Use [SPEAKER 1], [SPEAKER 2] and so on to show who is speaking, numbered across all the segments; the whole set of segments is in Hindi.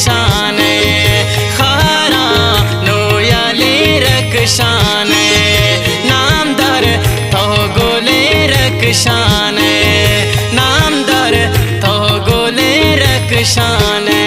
[SPEAKER 1] शाने खारा नो याले रक्षाने नामदार तो गोले रक्षाने नामदार तो गोले रक्षाने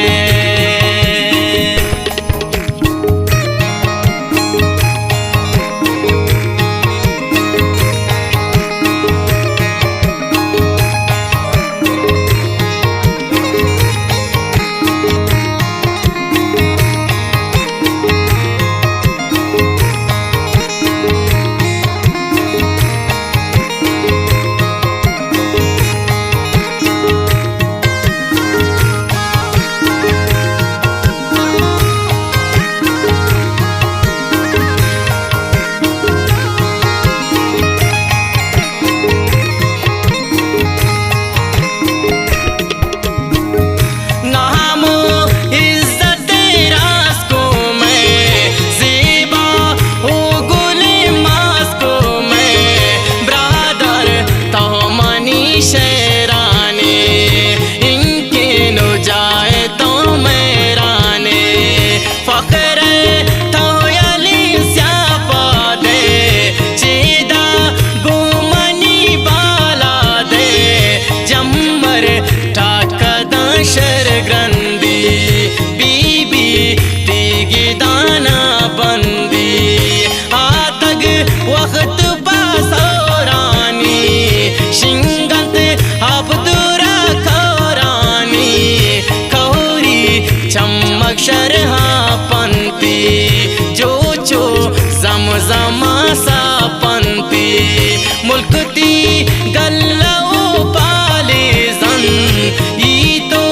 [SPEAKER 1] जमासा पंती मुल्कती गल्लाओ पाले जन ई तो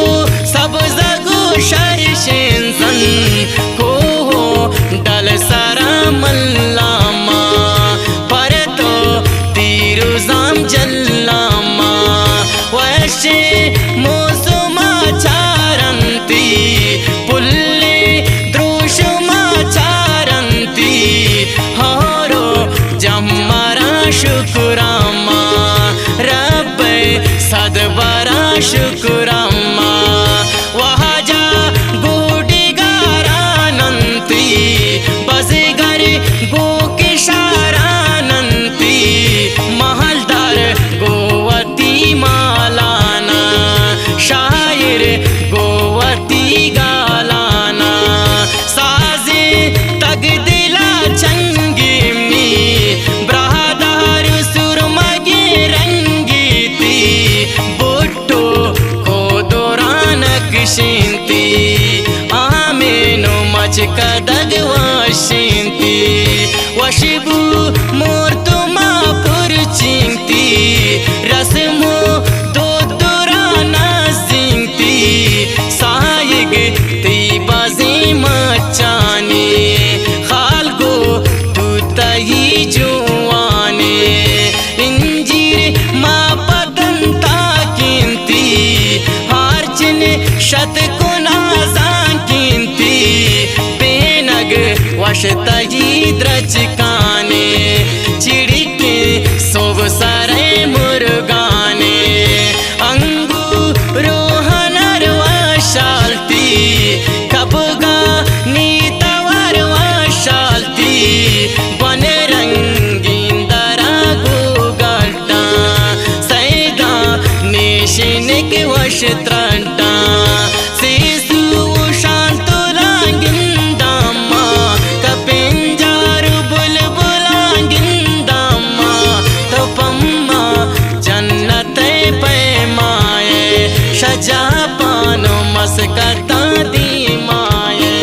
[SPEAKER 1] सब जगो शर्शें जन को हो डल सारा मल्लामा पर तो तीरु जाम जल्लामा वैसे मौसमा चारंती पुल्ले द्रोशमा चारंती जम्मारा शुक्रामा रब सदबरा शुक्रामा वहाजा गोडिगारा नंती बजगर गो किशारा नंती महलदार गोवती मालाना शायर गोवती गालाना साजे तग दिला चंगी ब्रादार सुरमगे रंगीती बुट्टो को दौरानक शिंती आमेनो मच कदग वशिंती वशिबू मोर्तुमा पुरचिंती रस्मो दो दुराना सिंती सायग ती बाजी मचानी खाल गो तही जुआने इंजीर माँ पतंता कीमती हारचन शत को नाजा कीमती बेनग वश तही द्रचकाने चिड़िके सोब सारे मुर्गाने अंगूरो हनर वशालती कबगा नीतवर वशालती वशत्रंटा सीसु शांतुलांगिंदामा कपिंजार बुलबुलांगिंदामा तपम्मा जन्नत पैमाए शजापानो मस्कता दी माए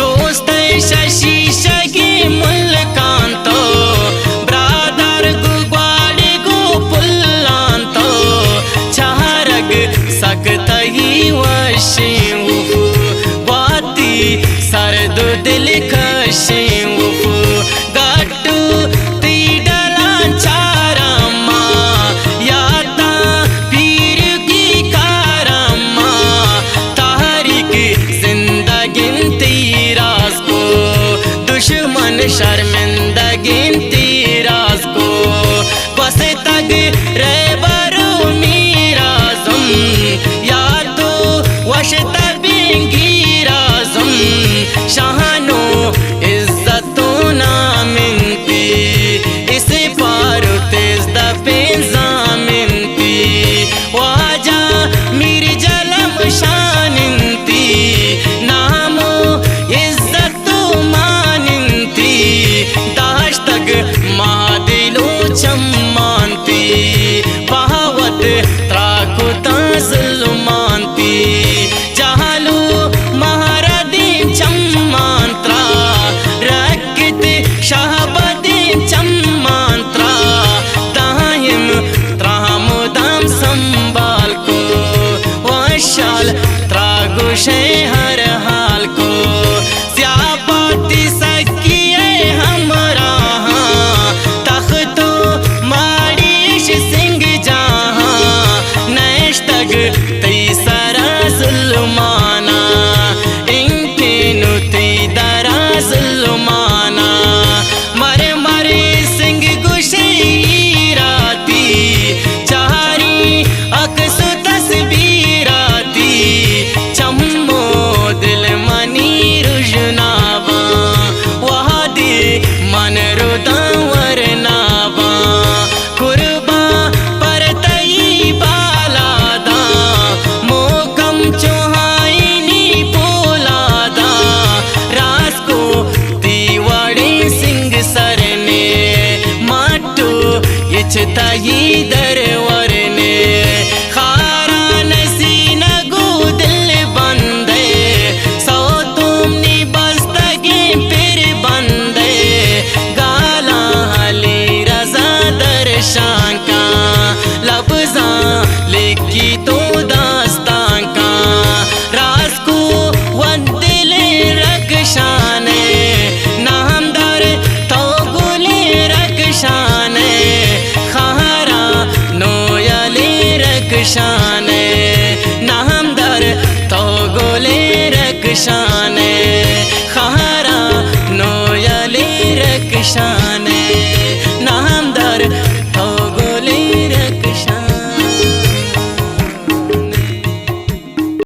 [SPEAKER 1] दोस्त शशि शगी मुल्कांतो ब्रादर गुग्वाड़ी गो पुल्लांतो सकतही वशिंगु बाती सरद दिल खशिंगु गट्टू ती डला चारमा या खुशे हर हाल को स्यापाती सकिए हमरा तख्तो मारीश सिंह जहाँ नैश्तग तीसरा जुल्माना इनके नुती दरा जुल्माना मरे मरे सिंह गुशे राती चारी अक्सु तस्वीराती चम्मो दिल मनी रुजनावा वहादी मन रुदावर नावा कुर्बा पर तई बालादा मोकम चौहाइनी पोलादा रास को दीवाड़े सिंह सरने माटो इच तई दरवर ने